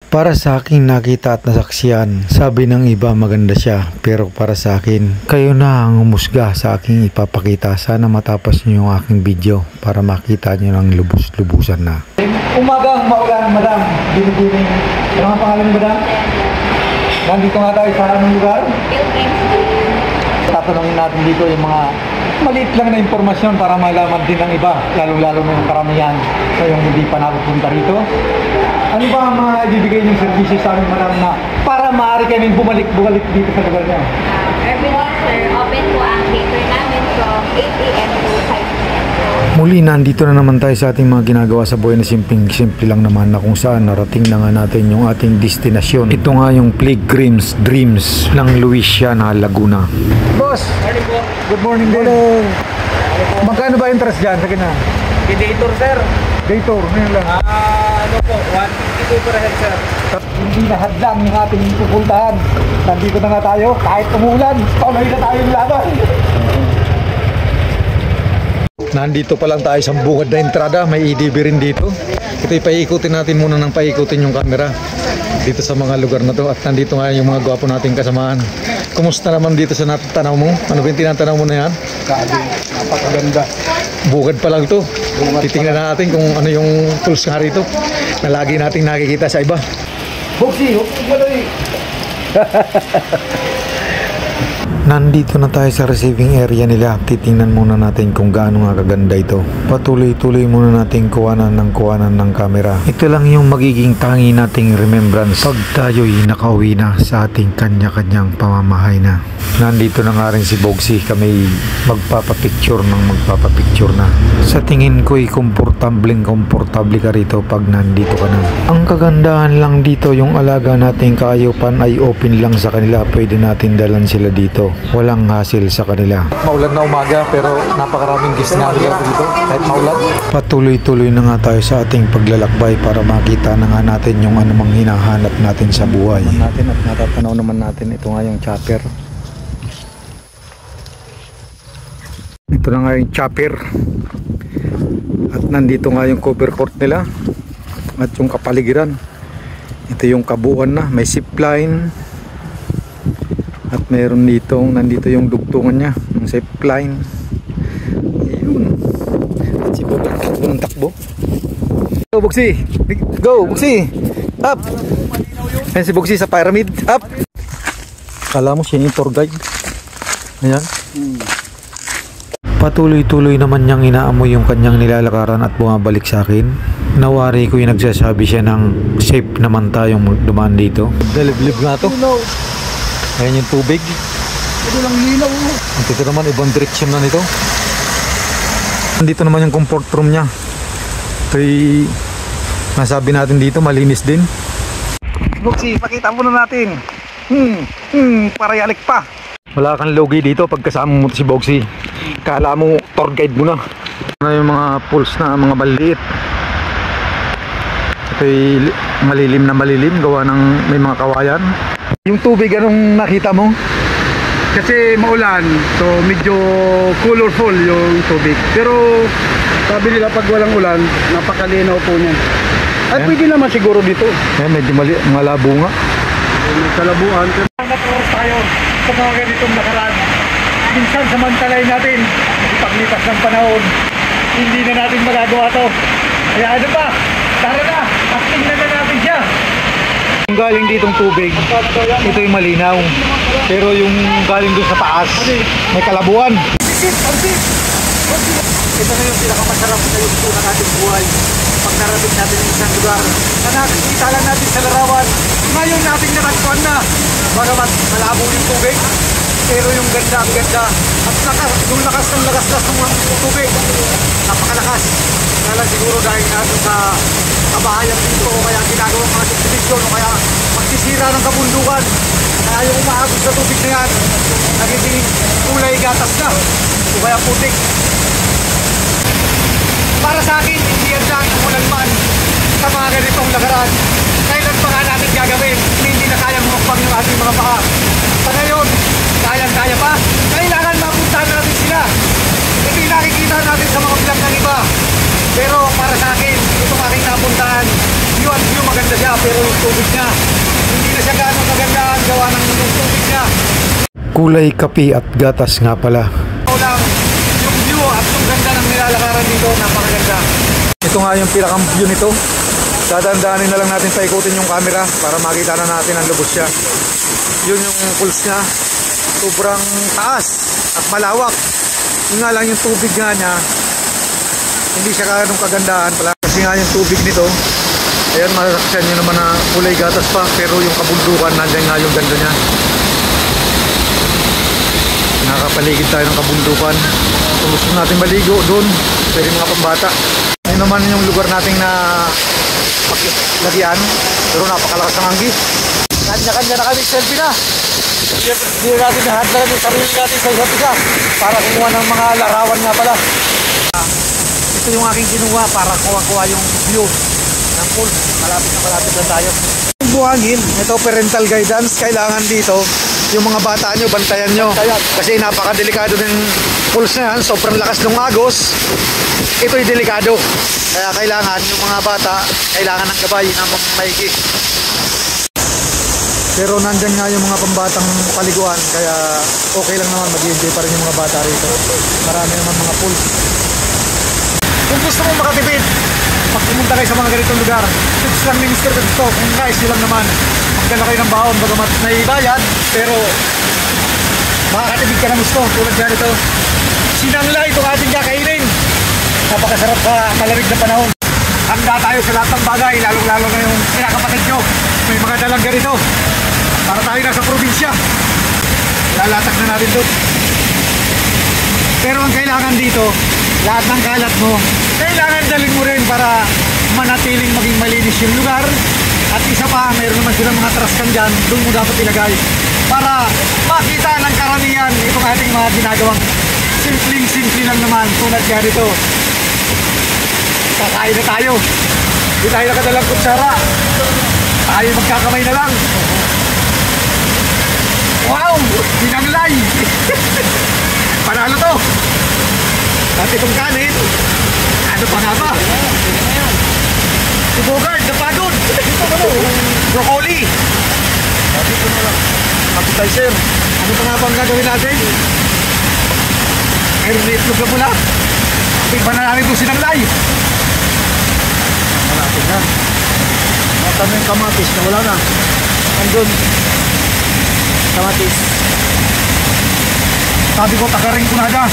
Para sa akin nakita at nasaksiyan, sabi ng iba maganda siya, pero para sa akin, kayo na ang umusga sa aking ipapakita. Sana matapos niyo yung aking video para makita niyo ng lubos-lubusan na. Umagang maulan, madam. Binibining. Ano ang pangalan ni madam? Nandito nga tayo sa anong lugar? Tatanungin natin dito yung mga maliit lang na impormasyon para malaman din ng iba, lalo-lalo na yung karamihan sa yung hindi pa napupunta rito. Ano ba ang mga ibibigay niyong servisyo sa amin, madam, na para maaari kaming bumalik dito sa lugar niyo? Every week, sir, open po ang cater namin from 8 a.m. to 5 p.m. Muli, nandito na naman tayo sa ating mga ginagawa sa buhay na simple lang naman, na kung saan narating na nga natin yung ating destinasyon. Ito nga yung Pilgrim's Dreams ng Luisiana, Laguna. Boss! Good morning din. Magkano ba interest dyan? Sige na. Day tour, sir. Day tour, ngayon lang. Ano po, 152 per head, sir. Hindi na hadlang yung ating pupuntahan. Nandito na nga tayo, kahit umulan, tuloy na tayo yung laban. Nandito pa lang tayo sa bungad na entrada, may EDB rin dito. Ito ipaikutin natin muna ng paikutin yung camera dito sa mga lugar na to. At nandito nga yung mga gwapo nating kasamahan. Kumusta naman dito sa natanaw mo? Ano ba yung tinatanaw mo na yan? Napakaganda. Bugad pa lang to. Titingnan natin kung ano yung tools nga rito na lagi nating nakikita sa iba. Boxy, Nandito na tayo sa receiving area nila. Titingnan muna natin kung gaano nga kaganda ito. Patuloy-tuloy muna natin kuwanan ng camera. Ito lang yung magiging tangi nating remembrance pag tayo'y nakauwi na sa ating kanya-kanyang pamamahay na. Nandito na nga rin si Bogsy. Kami magpapapicture na. Sa tingin ko'y komportable ka rito pag nandito ka na. Ang kagandahan lang dito, yung alaga nating kaayupan ay open lang sa kanila. Pwede natin dalan sila dito. Walang hassle sa kanila. Maulan na umaga pero napakaraming guest na dito kahit maulan. Patuloy-tuloy na nga tayo sa ating paglalakbay para makita na nga natin yung anumang hinahanap natin sa buhay. At natatanaw naman natin ito nga yung chopper. Ito na nga yung chopper. At nandito nga yung cover court nila at yung kapaligiran. Ito yung kabuuan na, may zipline. At meron nandito yung dugtungan niya, yung zipline. Ayun. At si Bob takbo ng takbo. Go Bogsy! Go Bogsy! Up! Ayan si Bogsy sa pyramid. Up! Kala mo siya yung tour guide. Ayan. Patuloy-tuloy naman niyang inaamoy yung kanyang nilalakaran at bumabalik sa akin. Nawari ko yung nagsasabi siya ng safe naman tayong dumaan dito. Daliblib nga to. Ayan yung tubig. Ito lang linaw. Ito naman ibang direksyon na nito. Dito naman yung comfort room niya. Ito'y masabi natin dito malinis din. Boxy, pakita mo na natin. Parayalik pa. Wala kang logi dito pagkasama mo si Boxy. Kala mo tour guide mo na. Ano yung mga pools na mga maliit. Ito'y malilim gawa ng may mga kawayan. Yung tubig, anong nakita mo? Kasi maulan, so medyo colorful yung tubig. Pero sabi nila pag walang ulan, napakalinaw po niyan. At pwede naman siguro dito. Medyo malabo nga. Sa labuan. Naturos tayo sa mga ganitong nakaraan. Minsan samantalay natin, paglipas ng panahon, hindi na natin magagawa to. Kaya ano pa, tara na, at tingnan na natin siya. Yung galing ditong tubig, ito yung malinaw. Pero yung galing doon sa taas, may kalabuan. Ito na yung pinakamasarap na yung tunang ating buhay. Pag narating natin yung isang lugar na nakikita lang natin sa larawan, ngayon nating natagpuan na. Bagamat malabo yung tubig, pero yung ganda ang ganda. At yung lakas ng tubig, napakalakas. Kaya siguro dahil natin sa kabahayan dito, o kaya ginagawang mga subdivision, o kaya magsisira ng kabundukan. Kaya yung umaagos sa tubig na yan, nagiging kulay gatas na, o kaya putik. Para sa akin, hindi yan dahil umulan man sa mga ganitong lagaran. Kailan pa nga natin gagawin, hindi na kayang mukbang yung ating mga paa. Sa ngayon, kaya pa, kailangan mapuntahan natin sila. Ito yung nakikita natin sa mga vlog ng iba. Pero para sa akin, itong aking napuntahan, view at view maganda. maganda siya, pero yung tubig niya, hindi na siya gaano kaganda ang gawa ng tubig niya. Kulay kape at gatas nga pala. Lang, yung view at yung ganda ng nilalakaran dito, napakaganda. Ito nga yung pinakang view nito. Dadandaanin na lang natin paikutin yung camera para makita na natin ang lubos siya. Yun yung pulse niya. Sobrang taas at malawak. Yun nga lang yung tubig nga niya, hindi siya ganong kagandahan pala. Kasi nga yung tubig nito, ayan, masasaksihan nyo naman na kulay gatas pa, pero yung kabundukan, nandiyan nga yung ganda niya. Nakapaligid tayo ng kabundukan. Kung gusto natin maligo doon, pwede mga pambata. Ayun naman yung lugar nating na lagian, pero napakalakas ng hanggi. Kanya-kanya na kami selfie na. Hindi natin nahadlaran yung sarili natin sa isa't isa para kumuha ng mga larawan nga pala. Ito yung aking kinuha para kuha-kuha yung view ng pool. Malapit lang tayo. Yung buhangin, ito parental guidance. Kailangan dito yung mga bata nyo, bantayan nyo. Kasi napakadelikado ng pools na yan. Sobrang lakas ng agos. Ito'y delikado. Kaya kailangan yung mga bata, kailangan ng gabay na maigi. Pero nandyan nga yung mga pambatang paliguan, kaya okay lang naman, mag-enjoy pa rin yung mga bata rito. Marami naman mga pools. Kung gusto mong makatipid, pag pumunta kayo sa mga ganitong lugar, tips lang ni Mr. Dito, kung guys nyo lang naman, magdala kayo ng baon, bagamat naibayad, pero makakatipid ka ng gusto. Tulad dyan ito, sinangla itong ating kakainin. Napakasarap sa malamig na panahon. Handa tayo sa lahat ng bagay, lalong-lalo na yung kinakapatid nyo. May mga dalang ganito. Para tayo nasa probinsya. Lalatak na natin doon. Pero ang kailangan dito, lahat ng kalat mo, kailangan dalhin mo rin para manatiling maging malinis yung lugar. At isa pa, mayroon naman silang mga traskan dyan, doon mo dapat ilagay. Para makita ng karamihan itong ating mga ginagawang simpleng-simple lang naman. Tulad yan ito. Kakain na tayo. Hindi tayo nakadalang kutsara. Tayo magkakamay na lang. Wow! Binanglay! Panalo to! At itong kanin, ano pa nga ba? Si Bogart, napagod! Broccoli! Dito na lang. Appetizer. Ano pa nga bang gagawin natin? Mayroon na itlog na pula. Iba na namin itong sinanglay. Malapit na. Matama yung kamatis na wala na. Andun. Kamatis. Sabi ko, tagaring ko na na.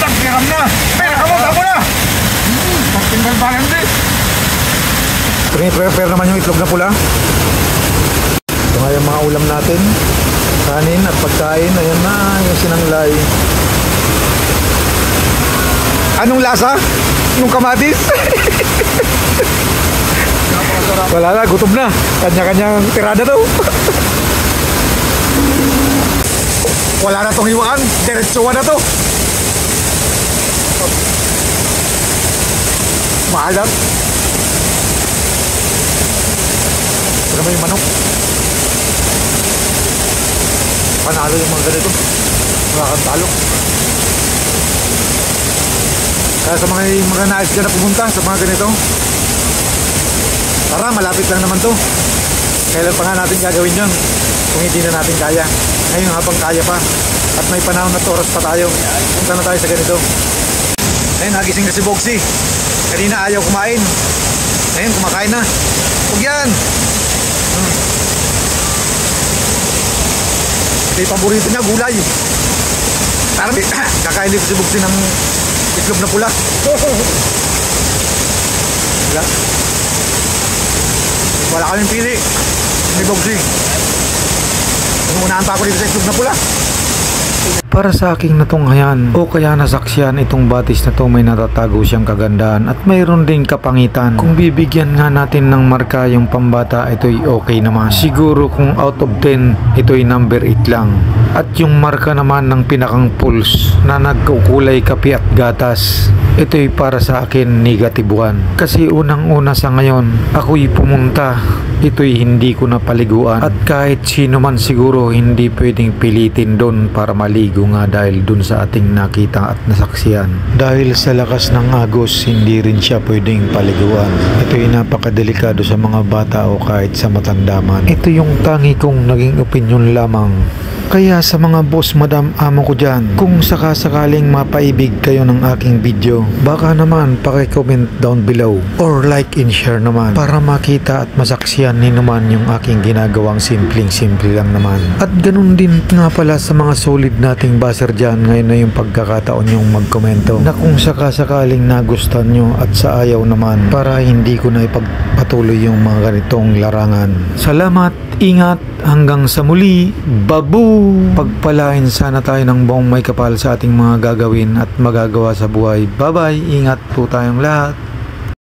Tagkiram na. Pera ka mo, tamo na. Pagtinggal bayan din. Prepare naman yung itlog na pula. Ito nga yung mga ulam natin. Kanin at pagkain. Ayan na yung sinanglay. Anong lasa? Nung kamatis? Wala na, gutom na. Kanya-kanyang tirada daw. Wala na tong hiwaan. Diretsuan na to. Maalat. Ito naman yung manok. Panalo yung mga ganito. Wala kang talo. Kaya sa mga nais ka na pumunta sa mga ganito, tara, malapit lang naman to. Kailan pa nga natin gagawin yun kung hindi na natin kaya. Ngayon habang kaya pa at may panahon at oras pa tayo, punta na tayo sa ganito. Ayun, nagising na si Boxy. Kanina ayaw kumain. Ayun, kumakain na. Huwag yan. Ito yung paborito niya, gulay. Tara, kakain dito si Boxy ng itlog na pula. Wala kaming pili. May Boxy. Unahan pa ako dito sa itlog na pula. Para sa aking natunghayan o kaya nasaksiyan, itong batis na to may natatago siyang kagandahan at mayroon din kapangitan. Kung bibigyan nga natin ng marka yung pambata, ito'y okay naman. Siguro kung out of 10, ito'y number 8 lang. At yung marka naman ng pinakang pulse na nagkukulay kape at gatas, ito'y para sa akin negative 1. Kasi unang-una sa ngayon, ako'y pumunta, ito'y hindi ko napaliguan. At kahit sino man siguro hindi pwedeng pilitin doon para maligo. maligo nga dahil dun sa ating nakita at nasaksiyan. Dahil sa lakas ng agos, hindi rin siya pwedeng paliguan. Ito ay napakadelikado sa mga bata o kahit sa matanda man. Ito yung tangi kong naging opinion lamang. Kaya sa mga boss, madam, amo ko dyan, kung sakasakaling mapaibig kayo ng aking video, baka naman paki-comment down below or like and share naman para makita at masaksiyan ni naman yung aking ginagawang simpleng-simple lang naman. At ganun din nga pala sa mga solid nating baser dyan, ngayon na yung pagkakataon yung magkomento na kung sakasakaling nagustuhan nyo at sa ayaw naman para hindi ko na ipagpatuloy yung mga ganitong larangan. Salamat, ingat, hanggang sa muli, babu! Pagpalain sana tayo ng buong may kapal sa ating mga gagawin at magagawa sa buhay. Bye-bye, ingat po tayong lahat.